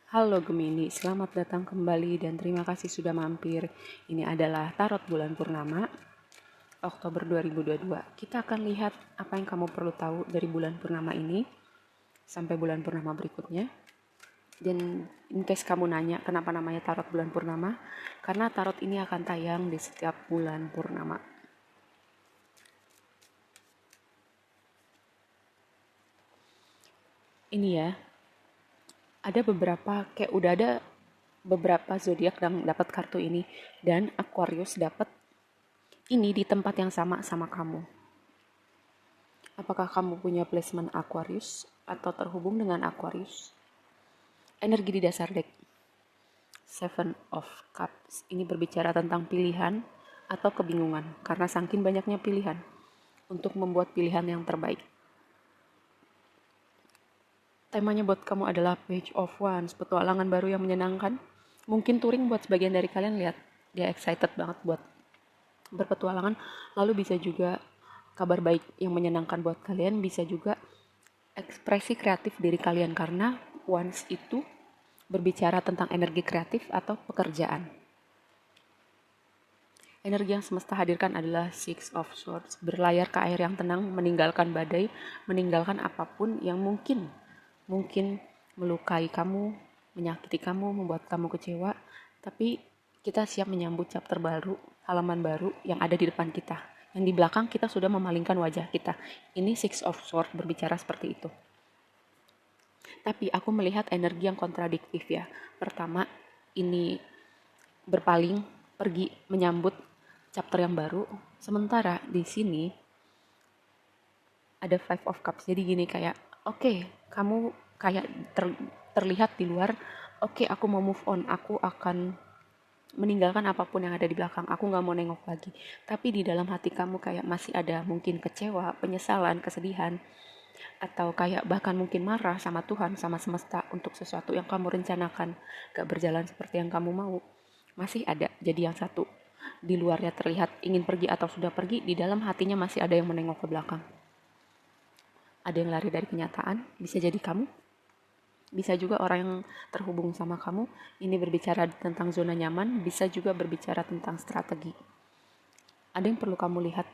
Halo Gemini, selamat datang kembali dan terima kasih sudah mampir. Ini adalah Tarot Bulan Purnama, Oktober 2022. Kita akan lihat apa yang kamu perlu tahu dari bulan Purnama ini, sampai bulan Purnama berikutnya. Dan in case kamu nanya kenapa namanya Tarot Bulan Purnama, karena Tarot ini akan tayang di setiap bulan Purnama. Ini ya, ada beberapa zodiak yang dapat kartu ini, dan Aquarius dapat ini di tempat yang sama kamu. Apakah kamu punya placement Aquarius atau terhubung dengan Aquarius? Energi di dasar deck Seven of Cups ini berbicara tentang pilihan atau kebingungan karena saking banyaknya pilihan untuk membuat pilihan yang terbaik. Temanya buat kamu adalah Page of Wands, petualangan baru yang menyenangkan. Mungkin touring buat sebagian dari kalian, lihat dia excited banget buat berpetualangan. Lalu bisa juga kabar baik yang menyenangkan buat kalian, bisa juga ekspresi kreatif diri kalian karena Wands itu berbicara tentang energi kreatif atau pekerjaan. Energi yang semesta hadirkan adalah Six of Swords, berlayar ke air yang tenang, meninggalkan badai, meninggalkan apapun yang mungkin melukai kamu, menyakiti kamu, membuat kamu kecewa, tapi kita siap menyambut chapter baru, halaman baru yang ada di depan kita. Yang di belakang kita sudah memalingkan wajah kita. Ini Six of Swords berbicara seperti itu. Tapi aku melihat energi yang kontradiktif ya. Pertama, ini berpaling, pergi menyambut chapter yang baru. Sementara di sini ada Five of Cups. Jadi gini kayak, oke, kamu kayak terlihat di luar, oke, aku mau move on, aku akan meninggalkan apapun yang ada di belakang, aku gak mau nengok lagi. Tapi di dalam hati kamu kayak masih ada mungkin kecewa, penyesalan, kesedihan, atau kayak bahkan mungkin marah sama Tuhan, sama semesta untuk sesuatu yang kamu rencanakan gak berjalan seperti yang kamu mau. Masih ada. Jadi yang satu di luarnya terlihat ingin pergi atau sudah pergi, di dalam hatinya masih ada yang menengok ke belakang. Ada yang lari dari kenyataan, bisa jadi kamu, bisa juga orang yang terhubung sama kamu. Ini berbicara tentang zona nyaman, bisa juga berbicara tentang strategi. Ada yang perlu kamu lihat,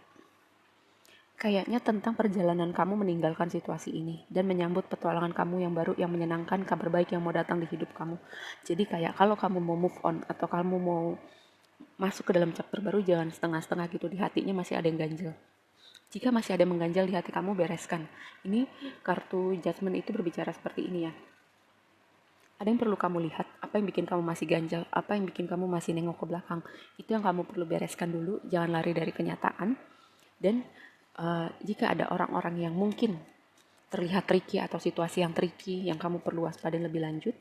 kayaknya tentang perjalanan kamu meninggalkan situasi ini dan menyambut petualangan kamu yang baru, yang menyenangkan, kabar baik yang mau datang di hidup kamu. Jadi kayak kalau kamu mau move on atau kamu mau masuk ke dalam chapter baru, jangan setengah-setengah gitu, di hatinya masih ada yang ganjel. Jika masih ada yang mengganjal di hati kamu, bereskan. Ini kartu Judgment itu berbicara seperti ini ya. Ada yang perlu kamu lihat, apa yang bikin kamu masih ganjal, apa yang bikin kamu masih nengok ke belakang. Itu yang kamu perlu bereskan dulu, jangan lari dari kenyataan. Dan jika ada orang-orang yang mungkin terlihat tricky atau situasi yang tricky yang kamu perlu waspada lebih lanjut,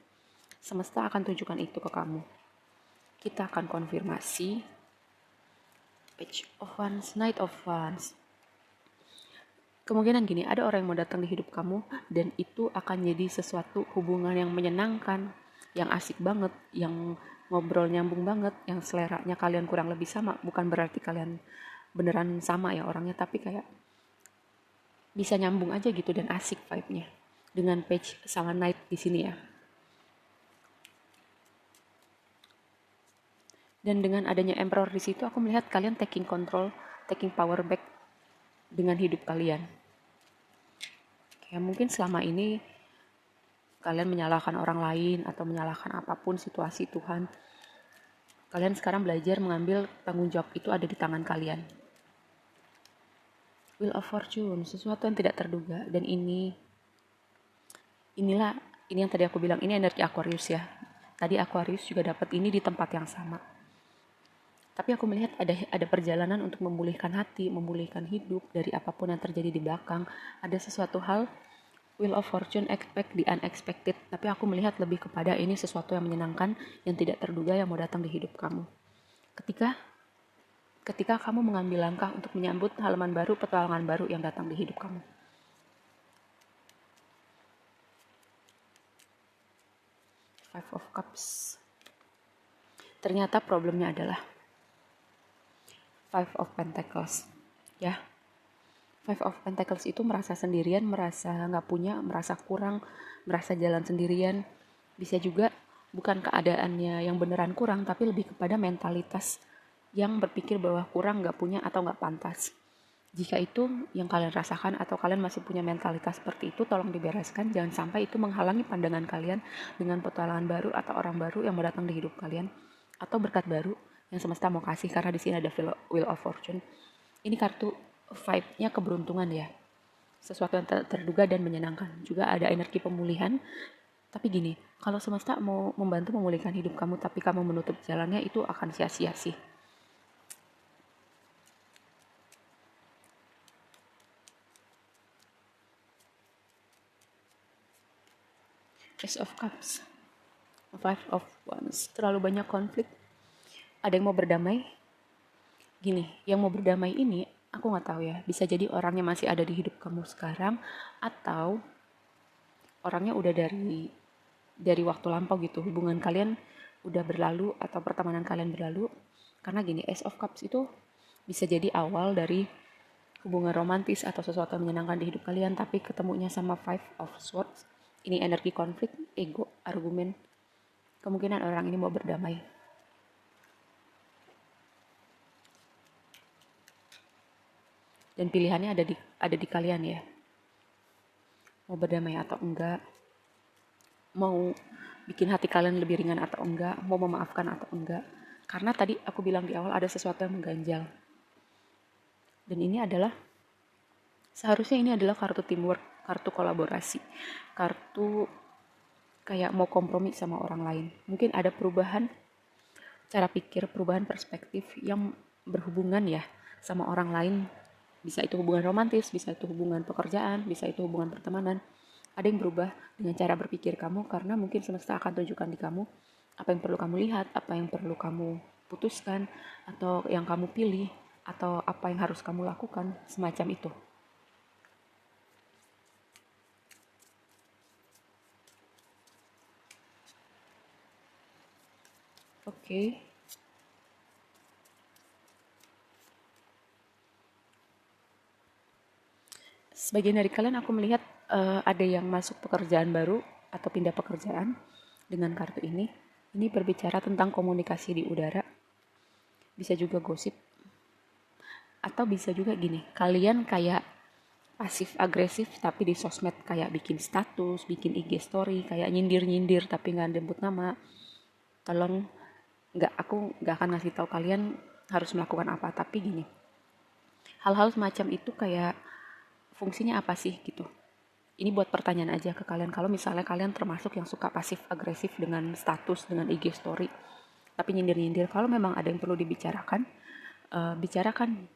semesta akan tunjukkan itu ke kamu. Kita akan konfirmasi. Page of Wands, Knight of Wands. Kemungkinan gini, ada orang yang mau datang di hidup kamu dan itu akan jadi sesuatu hubungan yang menyenangkan, yang asik banget, yang ngobrol nyambung banget, yang seleranya kalian kurang lebih sama. Bukan berarti kalian beneran sama ya orangnya, tapi kayak bisa nyambung aja gitu dan asik vibe-nya. Dengan page sama Knight di sini ya. Dan dengan adanya Emperor di situ, aku melihat kalian taking control, taking power back dengan hidup kalian. Kayak mungkin selama ini kalian menyalahkan orang lain atau menyalahkan apapun situasi Tuhan. Kalian sekarang belajar mengambil tanggung jawab itu ada di tangan kalian. Wheel of Fortune, sesuatu yang tidak terduga. Dan ini yang tadi aku bilang, ini energi Aquarius ya. Tadi Aquarius juga dapat ini di tempat yang sama. Tapi aku melihat ada perjalanan untuk memulihkan hati, memulihkan hidup dari apapun yang terjadi di belakang. Ada sesuatu hal, Wheel of Fortune, expect the unexpected. Tapi aku melihat lebih kepada ini sesuatu yang menyenangkan, yang tidak terduga yang mau datang di hidup kamu. Ketika kamu mengambil langkah untuk menyambut halaman baru, petualangan baru yang datang di hidup kamu. Five of Cups. Ternyata problemnya adalah Five of Pentacles. Ya, Five of Pentacles itu merasa sendirian, merasa nggak punya, merasa kurang, merasa jalan sendirian. Bisa juga bukan keadaannya yang beneran kurang, tapi lebih kepada mentalitas yang berpikir bahwa kurang, nggak punya, atau nggak pantas. Jika itu yang kalian rasakan atau kalian masih punya mentalitas seperti itu, tolong dibereskan. Jangan sampai itu menghalangi pandangan kalian dengan petualangan baru atau orang baru yang datang di hidup kalian, atau berkat baru yang semesta mau kasih, karena di sini ada Wheel of Fortune. Ini kartu vibe-nya keberuntungan ya. Sesuatu yang terduga dan menyenangkan. Juga ada energi pemulihan. Tapi gini, kalau semesta mau membantu memulihkan hidup kamu, tapi kamu menutup jalannya, itu akan sia-sia sih. Ace of Cups, Five of Wands, terlalu banyak konflik. Ada yang mau berdamai? Gini, yang mau berdamai ini, aku nggak tahu ya. Bisa jadi orangnya masih ada di hidup kamu sekarang, atau orangnya udah dari waktu lampau gitu. Hubungan kalian udah berlalu atau pertemanan kalian berlalu. Karena gini, Ace of Cups itu bisa jadi awal dari hubungan romantis atau sesuatu yang menyenangkan di hidup kalian, tapi ketemunya sama Five of Swords. Ini energi konflik, ego, argumen. Kemungkinan orang ini mau berdamai. Dan pilihannya ada di kalian ya. Mau berdamai atau enggak, mau bikin hati kalian lebih ringan atau enggak, mau memaafkan atau enggak. Karena tadi aku bilang di awal ada sesuatu yang mengganjal. Dan ini adalah, seharusnya ini adalah kartu teamwork, kartu kolaborasi, kartu kayak mau kompromi sama orang lain. Mungkin ada perubahan cara pikir, perubahan perspektif yang berhubungan ya sama orang lain. Bisa itu hubungan romantis, bisa itu hubungan pekerjaan, bisa itu hubungan pertemanan. Ada yang berubah dengan cara berpikir kamu, karena mungkin semesta akan tunjukkan di kamu apa yang perlu kamu lihat, apa yang perlu kamu putuskan, atau yang kamu pilih, atau apa yang harus kamu lakukan, semacam itu. Oke. Sebagian dari kalian aku melihat ada yang masuk pekerjaan baru atau pindah pekerjaan dengan kartu ini. Ini berbicara tentang komunikasi di udara. Bisa juga gosip. Atau bisa juga gini, kalian kayak pasif agresif tapi di sosmed, kayak bikin status, bikin IG story, kayak nyindir-nyindir tapi nggak nyebut nama. Tolong, aku nggak akan ngasih tahu kalian harus melakukan apa, tapi gini, hal-hal semacam itu kayak fungsinya apa sih gitu. Ini buat pertanyaan aja ke kalian, kalau misalnya kalian termasuk yang suka pasif agresif dengan status, dengan IG story, tapi nyindir-nyindir. Kalau memang ada yang perlu dibicarakan, bicarakan.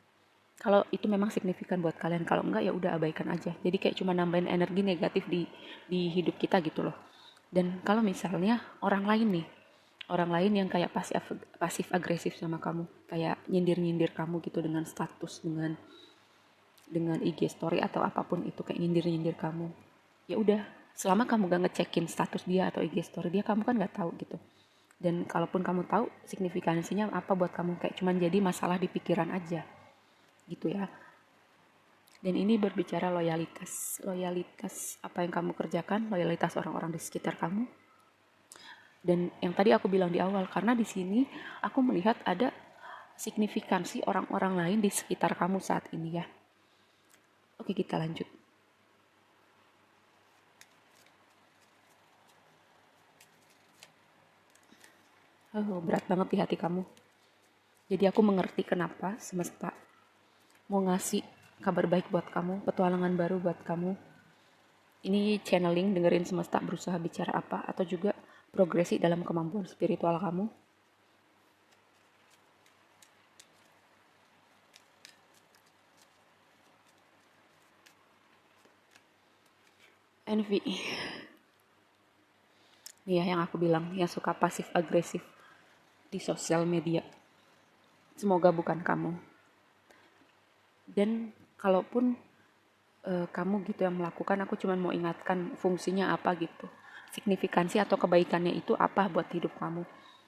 Kalau itu memang signifikan buat kalian, kalau enggak ya udah abaikan aja. Jadi kayak cuma nambahin energi negatif di hidup kita gitu loh. Dan kalau misalnya orang lain nih, orang lain yang kayak pasif agresif sama kamu, kayak nyindir-nyindir kamu gitu dengan status, dengan IG story atau apapun itu, kayak nyindir-nyindir kamu. Ya udah, selama kamu gak ngecekin status dia atau IG story dia, kamu kan gak tahu gitu. Dan kalaupun kamu tahu, signifikansinya apa buat kamu, kayak cuman jadi masalah di pikiran aja gitu ya. Dan ini berbicara loyalitas, loyalitas apa yang kamu kerjakan, loyalitas orang-orang di sekitar kamu. Dan yang tadi aku bilang di awal, karena di sini aku melihat ada signifikansi orang-orang lain di sekitar kamu saat ini ya. Oke, kita lanjut. Oh, berat banget di hati kamu. Jadi aku mengerti kenapa semesta mau ngasih kabar baik buat kamu, petualangan baru buat kamu. Ini channeling, dengerin semesta berusaha bicara apa, atau juga progresi dalam kemampuan spiritual kamu. Envy. Nih ya yang aku bilang, yang suka pasif agresif di sosial media. Semoga bukan kamu. Dan kalaupun kamu gitu yang melakukan, aku cuma mau ingatkan fungsinya apa gitu. Signifikansi atau kebaikannya itu apa buat hidup kamu.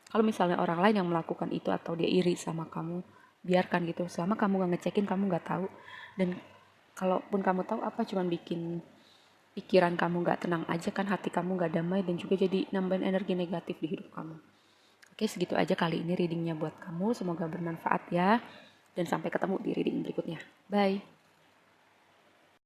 Kalau misalnya orang lain yang melakukan itu atau dia iri sama kamu, biarkan gitu. Selama kamu gak ngecekin, kamu gak tahu. Dan kalaupun kamu tahu, apa cuma bikin pikiran kamu gak tenang aja kan, hati kamu gak damai, dan juga jadi nambahin energi negatif di hidup kamu. Oke, segitu aja kali ini readingnya buat kamu. Semoga bermanfaat ya. Dan sampai ketemu di reading berikutnya. Bye.